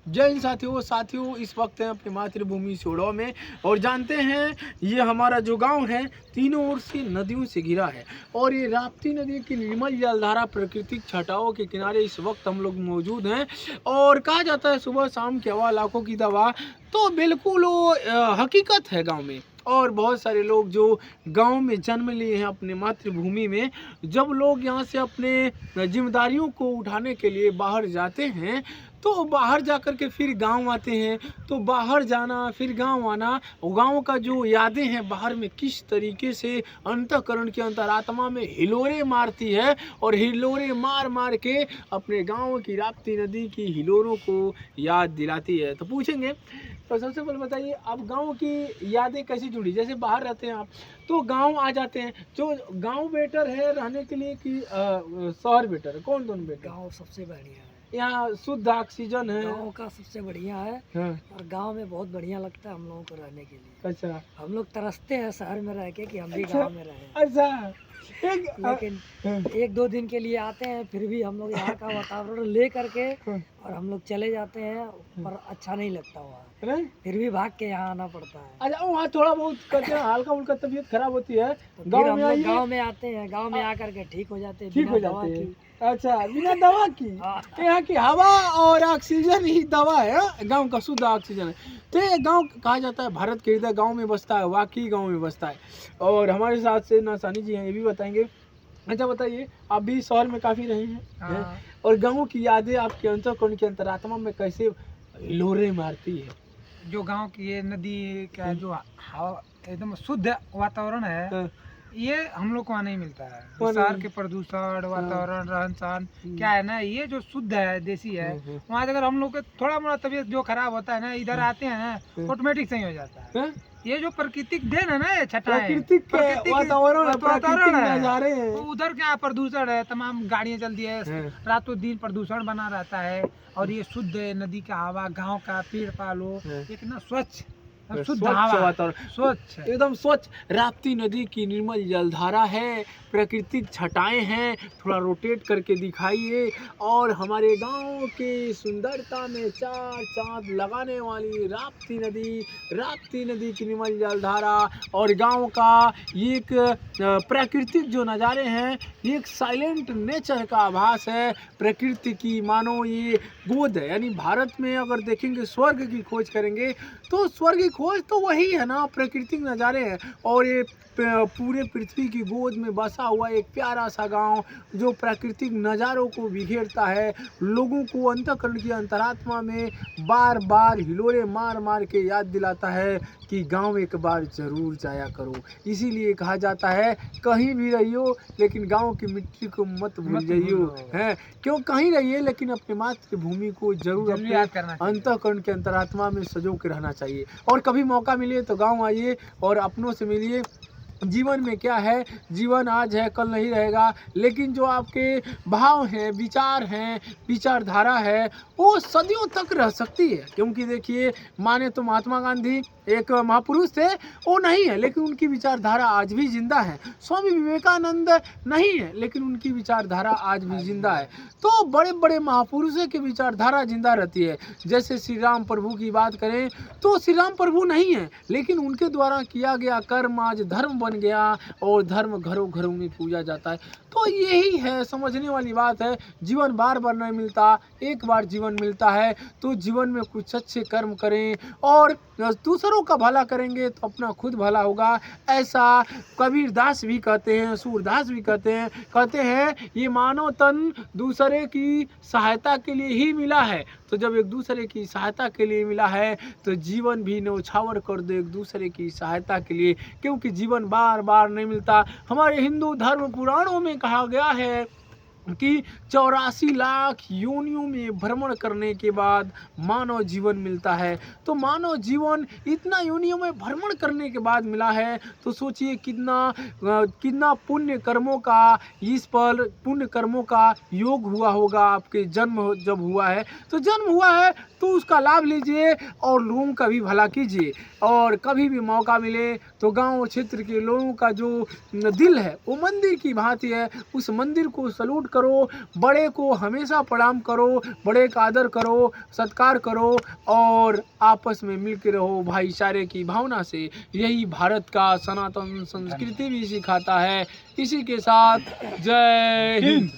जय हिंद साथियों इस वक्त हैं अपनी मातृभूमि सोडा में और जानते हैं ये हमारा जो गांव है तीनों ओर से नदियों से घिरा है और ये राप्ती नदी की निर्मल जलधारा प्राकृतिक छटाओं के किनारे इस वक्त हम लोग मौजूद हैं। और कहा जाता है सुबह शाम की हवा लाखों की दवा, तो बिल्कुल वो हकीकत है गांव में। और बहुत सारे लोग जो गांव में जन्म लिए हैं अपने मातृभूमि में, जब लोग यहाँ से अपने जिम्मेदारियों को उठाने के लिए बाहर जाते हैं तो बाहर जाकर के फिर गांव आते हैं। तो बाहर जाना फिर गांव आना, गांव का जो यादें हैं बाहर में किस तरीके से अंतःकरण की अंतरात्मा में हिलोरे मारती है और हिलोरे मार मार के अपने गांव की राप्ती नदी की हिलोरों को याद दिलाती है। तो पूछेंगे, तो सबसे पहले बताइए आप गांव की यादें कैसे जुड़ी? जैसे बाहर रहते हैं आप तो गांव आ जाते हैं, जो गांव बेटर है रहने के लिए कि शहर बेटर है? कौन दोनों बेटर? गांव सबसे बढ़िया है। यहाँ शुद्ध ऑक्सीजन है। गांव का सबसे बढ़िया है। हाँ। और गांव में बहुत बढ़िया लगता है हम लोगों को रहने के लिए। अच्छा, हम लोग तरसते हैं शहर में रह के कि हम भी अच्छा, गांव में रहें। अच्छा। लेकिन हाँ, एक दो दिन के लिए आते हैं, फिर भी हम लोग यहाँ का वातावरण ले करके हाँ, और हम लोग चले जाते हैं, पर अच्छा नहीं लगता वहाँ। नहीं? फिर भी भाग के यहाँ आना पड़ता है। अच्छा, वहाँ थोड़ा बहुत करते हैं, हल्का फुल्का तबीयत खराब होती है, तो फिर गांव हम में लोग आइए गांव में आते हैं, गांव में आकर के ठीक हो जाते हैं, ठीक हो बिना दवा जाते हैं। की। अच्छा, बिना दवा की? हाँ। यहाँ की हवा और ऑक्सीजन ही दवा है, गांव का शुद्ध ऑक्सीजन है। तो ये गांव कहा जाता है भारत के हृदय गांव में बसता है, वाकई गांव में बसता है। और हमारे साथ से नासानी जी हैं, ये भी बताएंगे। अच्छा बताइए, आप भी शहर में काफी रहे हैं, हाँ। और गांव की यादें आपके अंतःकरण की अंतरात्मा में कैसे हिलोरे मारती है? जो गांव की ये नदी का जो हवा एकदम शुद्ध वातावरण है, हाँ, ये हम लोग को वहाँ नहीं मिलता है। वहाँ शहर नहीं। के प्रदूषण, वातावरण, रहन सहन क्या है ना, ये जो शुद्ध है, देसी है, वहाँ अगर हम लोग के थोड़ा मोड़ा तबीयत जो खराब होता है ना, इधर आते हैं ना, ऑटोमेटिक सही हो जाता है। हाँ? ये जो प्राकृतिक देन है ना, ये छटाएं, प्राकृतिक वातावरण प्राकृतिक है। नजारे हैं। तो उधर क्या प्रदूषण है, तमाम गाड़ियाँ चलती है, हाँ। रातों दिन प्रदूषण बना रहता है। और ये शुद्ध है, नदी का हवा, गांव का पेड़ पालो, हाँ। एक ना स्वच्छ शुद्ध स्वच्छ हवा, वातावरण, स्वच्छ एकदम स्वच्छ राप्ती नदी की निर्मल जलधारा है, प्राकृतिक छटाएं हैं। थोड़ा रोटेट करके दिखाइए। और हमारे गांव की सुंदरता में चार चांद लगाने वाली राप्ती नदी की निर्मल जलधारा और गांव का ये एक प्राकृतिक जो नज़ारे हैं, ये एक साइलेंट नेचर का आभास है। प्रकृति की मानो ये गोद है, यानी भारत में अगर देखेंगे स्वर्ग की खोज करेंगे तो स्वर्ग की खोज तो वही है ना, प्राकृतिक नज़ारे हैं। और ये पूरे पृथ्वी की गोद में बसा हुआ एक प्यारा सा गांव जो प्राकृतिक नज़ारों को बिखेरता है, लोगों को अंतःकरण की अंतरात्मा में बार बार हिलोरे मार मार के याद दिलाता है कि गांव एक बार जरूर जाया करो। इसीलिए कहा जाता है कहीं भी रहियो लेकिन गांव की मिट्टी को मत भूल जाइयो, है क्यों? कहीं रहिए लेकिन अपने मातृभूमि को जरूर अपने याद करना चाहिए। अंतःकरण के अंतरात्मा में सजो के रहना चाहिए। और कभी मौका मिले तो गांव आइए और अपनों से मिलिए। जीवन में क्या है, जीवन आज है कल नहीं रहेगा, लेकिन जो आपके भाव हैं, विचार हैं, विचारधारा है, वो सदियों तक रह सकती है। क्योंकि देखिए, माने तो महात्मा गांधी एक महापुरुष थे, वो नहीं है लेकिन उनकी विचारधारा आज भी जिंदा है। स्वामी विवेकानंद नहीं है लेकिन उनकी विचारधारा आज भी जिंदा है। तो बड़े बड़े महापुरुषों की विचारधारा जिंदा रहती है। जैसे श्री राम प्रभु की बात करें तो श्री राम प्रभु नहीं है लेकिन उनके द्वारा किया गया कर्म आज धर्म बन गया और धर्म घरों घरों में पूजा जाता है। तो यही है, समझने वाली बात है। जीवन बार बार नहीं मिलता, एक बार जीवन मिलता है, तो जीवन में कुछ अच्छे कर्म करें और दूसरों का भला करेंगे तो अपना खुद भला होगा। ऐसा कबीर दास भी कहते हैं, सूरदास भी कहते हैं ये मानव तन दूसरे की सहायता के लिए ही मिला है। तो जब एक दूसरे की सहायता के लिए मिला है तो जीवन भी न्यौछावर कर दो एक दूसरे की सहायता के लिए, क्योंकि जीवन बार बार नहीं मिलता। हमारे हिंदू धर्म पुराणों में कहा गया है कि 84 लाख योनियों में भ्रमण करने के बाद मानव जीवन मिलता है। तो मानव जीवन इतना योनियों में भ्रमण करने के बाद मिला है, तो सोचिए कितना पुण्य कर्मों का इस पर पुण्य कर्मों का योग हुआ होगा। आपके जन्म जब हुआ है तो जन्म हुआ है तो उसका लाभ लीजिए और लोगों का भी भला कीजिए। और कभी भी मौका मिले तो गांव क्षेत्र के लोगों का जो दिल है वो मंदिर की भांति है। उस मंदिर को सलूट करो, बड़े को हमेशा प्रणाम करो, बड़े का आदर करो, सत्कार करो और आपस में मिलकर रहो भाईचारे की भावना से। यही भारत का सनातन संस्कृति भी सिखाता है। इसी के साथ जय हिंद।